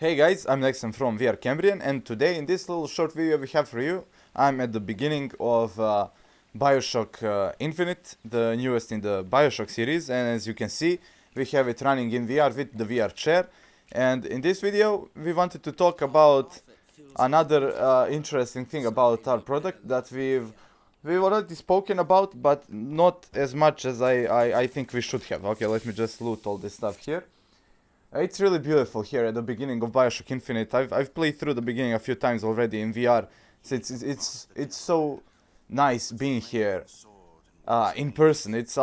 Hey guys, I'm Nexon from VR Cambrian, and today in this little short video we have for you, I'm at the beginning of Bioshock Infinite, the newest in the Bioshock series, and as you can see, we have it running in VR with the VR chair. And in this video, we wanted to talk about another interesting thing about our product that we've already spoken about, but not as much as I think we should have. Okay, let me just loot all this stuff here. It's really beautiful here at the beginning of Bioshock Infinite. I've played through the beginning a few times already in VR. So it's so nice being here in person. It's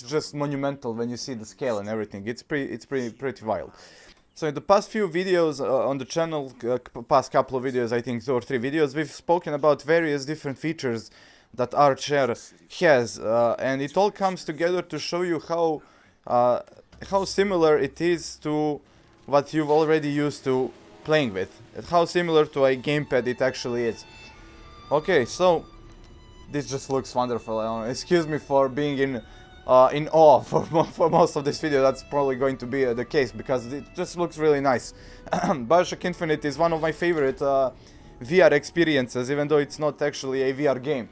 just monumental when you see the scale and everything. It's pretty wild. So in the past few videos on the channel, past couple of videos, I think 2 or 3 videos, we've spoken about various different features that our chair has, and it all comes together to show you how similar it is to what you've already used to playing with, and how similar to a gamepad it actually is. Okay, so this just looks wonderful. Excuse me for being in awe for most of this video. That's probably going to be the case because it just looks really nice. Bioshock Infinite is one of my favorite VR experiences, even though it's not actually a VR game.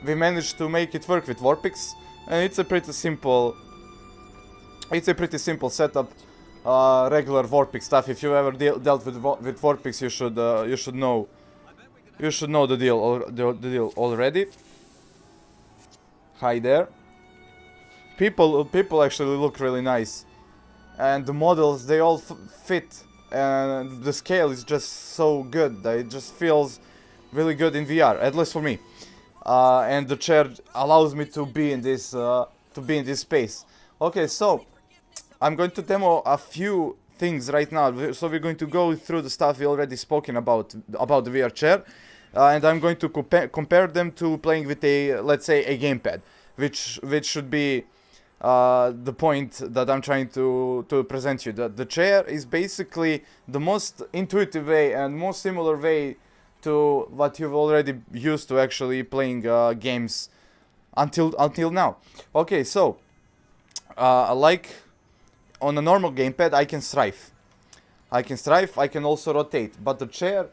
We managed to make it work with Warpix, and it's a pretty simple setup, regular Warpix stuff. If you ever dealt with Warpix, you should know the deal already. Hi there. People actually look really nice, and the models, they all fit, and the scale is just so good that it just feels really good in VR, at least for me. And the chair allows me to be in this space. Okay, so I'm going to demo a few things right now. So we're going to go through the stuff we already spoken about the VR chair, and I'm going to compare them to playing with let's say a gamepad, which should be the point that I'm trying to present you. The chair is basically the most intuitive way and most similar way to what you've already used to actually playing games until now. Okay, so like on a normal gamepad, I can strafe. I can also rotate, but the chair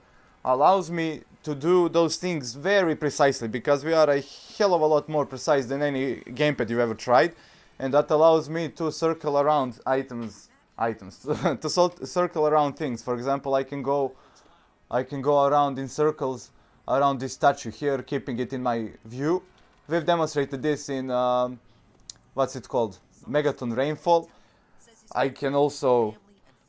allows me to do those things very precisely, because we are a hell of a lot more precise than any gamepad you've ever tried, and that allows me to circle around items, to circle around things. For example, I can go around in circles around this statue here, keeping it in my view. We've demonstrated this in what's it called, Megaton Rainfall. I can also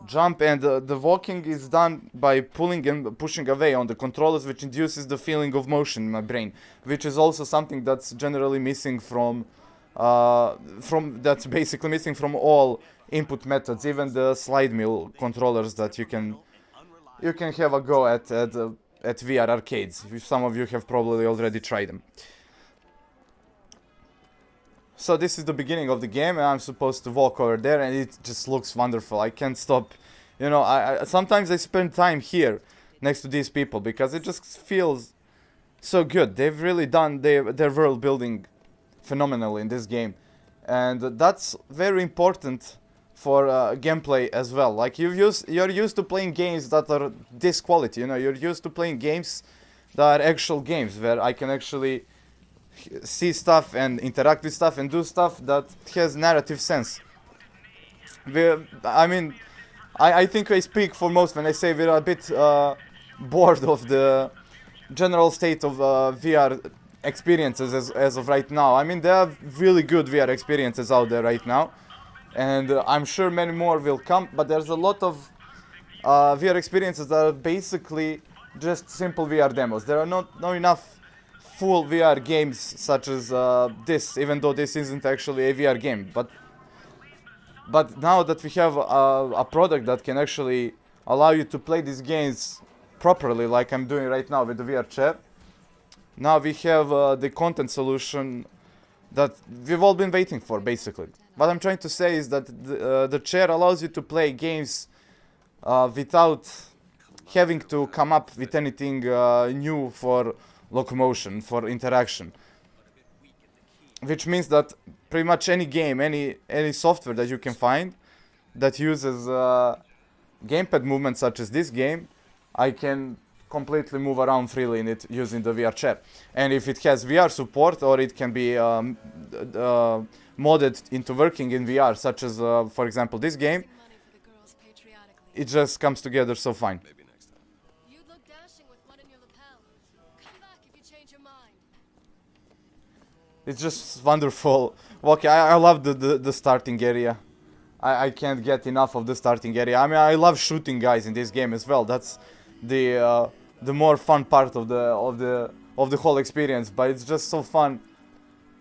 jump, and the walking is done by pulling and pushing away on the controllers, which induces the feeling of motion in my brain, which is also something that's generally missing from basically missing from all input methods, even the slide mill controllers that you can have a go at VR arcades. Some of you have probably already tried them. So this is the beginning of the game, and I'm supposed to walk over there, and it just looks wonderful. I can't stop. You know, I sometimes I spend time here next to these people because it just feels so good. They've really done their world building phenomenally in this game, and that's very important for gameplay as well. Like you're used to playing games that are this quality. You know, you're used to playing games that are actual games where I can actually see stuff and interact with stuff and do stuff that has narrative sense. I think I speak for most when I say we're a bit bored of the general state of VR experiences as of right now. I mean, there are really good VR experiences out there right now, and I'm sure many more will come, but there's a lot of VR experiences that are basically just simple VR demos. There are not enough full VR games such as this, even though this isn't actually a VR game. But now that we have a product that can actually allow you to play these games properly, like I'm doing right now with the VR chair, now we have the content solution that we've all been waiting for, basically. What I'm trying to say is that the chair allows you to play games without having to come up with anything new for locomotion, for interaction, which means that pretty much any game, any software that you can find that uses gamepad movements such as this game, I can completely move around freely in it using the VR chat. And if it has VR support, or it can be modded into working in VR, such as, for example, this game, it just comes together so fine. Maybe next time. You look dashing with blood in your lapel. Come back if you change your mind. It's just wonderful. Okay, I love the starting area. I can't get enough of the starting area. I mean, I love shooting guys in this game as well. That's the more fun part of the whole experience. But it's just so fun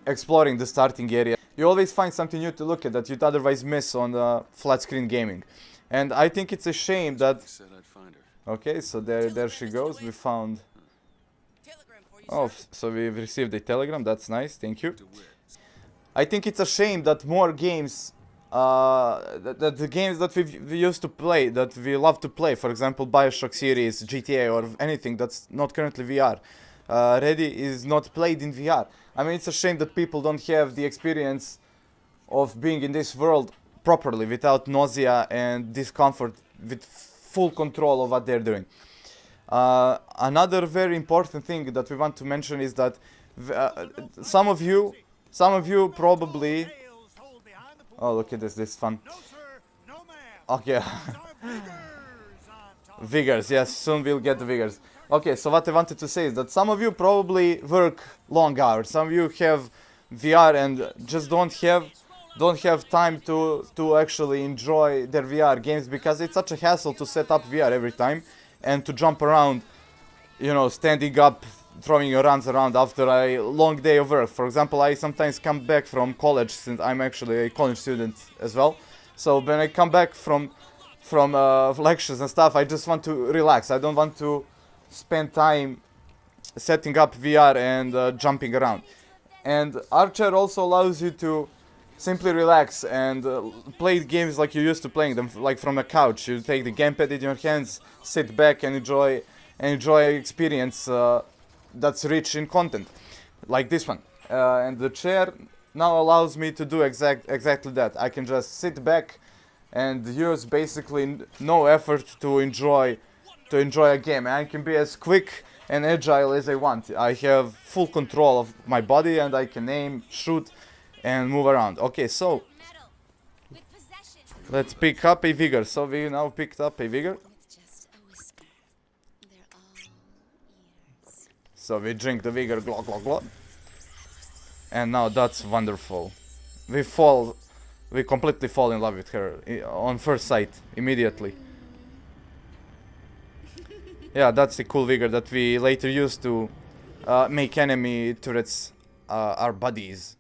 exploring the starting area. You always find something new to look at that you'd otherwise miss on flat screen gaming. And I think it's a shame that... Said I'd find her. Okay, so there she goes. We found... Oh, so we've received a telegram. That's nice. Thank you. I think it's a shame that more games... that the games that we used to play, that we love to play, for example, Bioshock series, GTA, or anything that's not currently VR, ready, is not played in VR. I mean, it's a shame that people don't have the experience of being in this world properly, without nausea and discomfort, with full control of what they're doing. Another very important thing that we want to mention is that some of you probably... Oh, look at this is fun. Okay. Vigors, yes, soon we'll get the vigors. Okay, so what I wanted to say is that some of you probably work long hours. Some of you have VR and just don't have time to actually enjoy their VR games, because it's such a hassle to set up VR every time and to jump around, you know, standing up, throwing your arms around after a long day of work. For example, I sometimes come back from college, since I'm actually a college student as well. So when I come back from lectures and stuff, I just want to relax. I don't want to spend time setting up VR and jumping around. And Archer also allows you to simply relax and play games like you used to playing them, like from a couch. You take the gamepad in your hands, sit back and enjoy experience that's rich in content, like this one. And the chair now allows me to do exactly that. I can just sit back and use basically no effort to enjoy a game. I can be as quick and agile as I want. I have full control of my body and I can aim, shoot and move around. Okay, so let's pick up a vigor. So we now picked up a vigor. So we drink the vigor, glug glug glug. And now that's wonderful. We completely fall in love with her on first sight, immediately. Yeah, that's the cool vigor that we later used to make enemy turrets our buddies.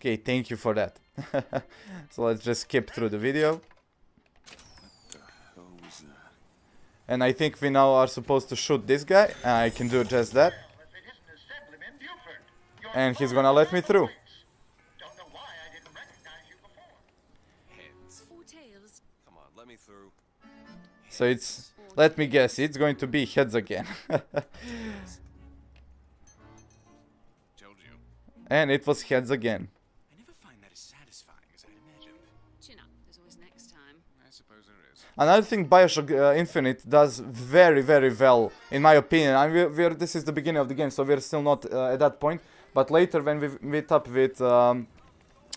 Okay, thank you for that. So let's just skip through the video. And I think we now are supposed to shoot this guy. I can do just that. And he's gonna let me through. Come on, let me through. So it's... Let me guess, it's going to be heads again. Told you. And it was heads again. I never find that as satisfying as I'd imagined. Chin up. There's always next time. I suppose there is. Another thing Bioshock Infinite does very, very well, in my opinion. This is the beginning of the game, so we're still not at that point. But later, when we meet up with a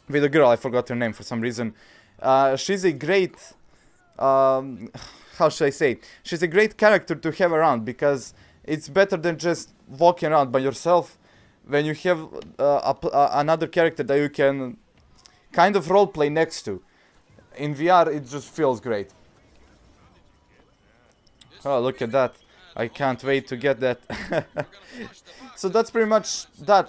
girl, I forgot her name for some reason. She's a great... how should I say? She's a great character to have around, because it's better than just walking around by yourself. When you have another character that you can kind of roleplay next to. In VR, it just feels great. Oh, look at that. I can't wait to get that. So that's pretty much that.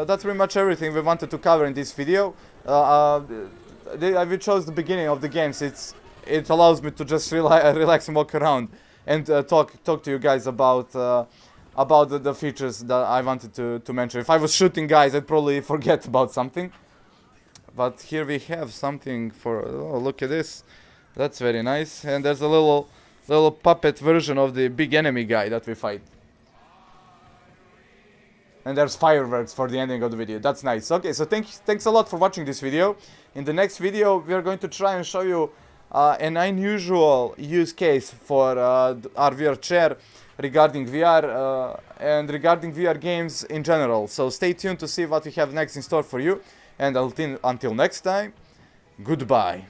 That's pretty much everything we wanted to cover in this video. We chose the beginning of the games. It allows me to just relax and walk around and talk to you guys about the features that I wanted to mention. If I was shooting guys, I'd probably forget about something. But here we have something for... Oh, look at this. That's very nice. And there's a little puppet version of the big enemy guy that we fight. And there's fireworks for the ending of the video. That's nice. Okay, so thanks a lot for watching this video. In the next video, we are going to try and show you an unusual use case for our VR chair regarding VR and regarding VR games in general. So stay tuned to see what we have next in store for you. And until next time, goodbye.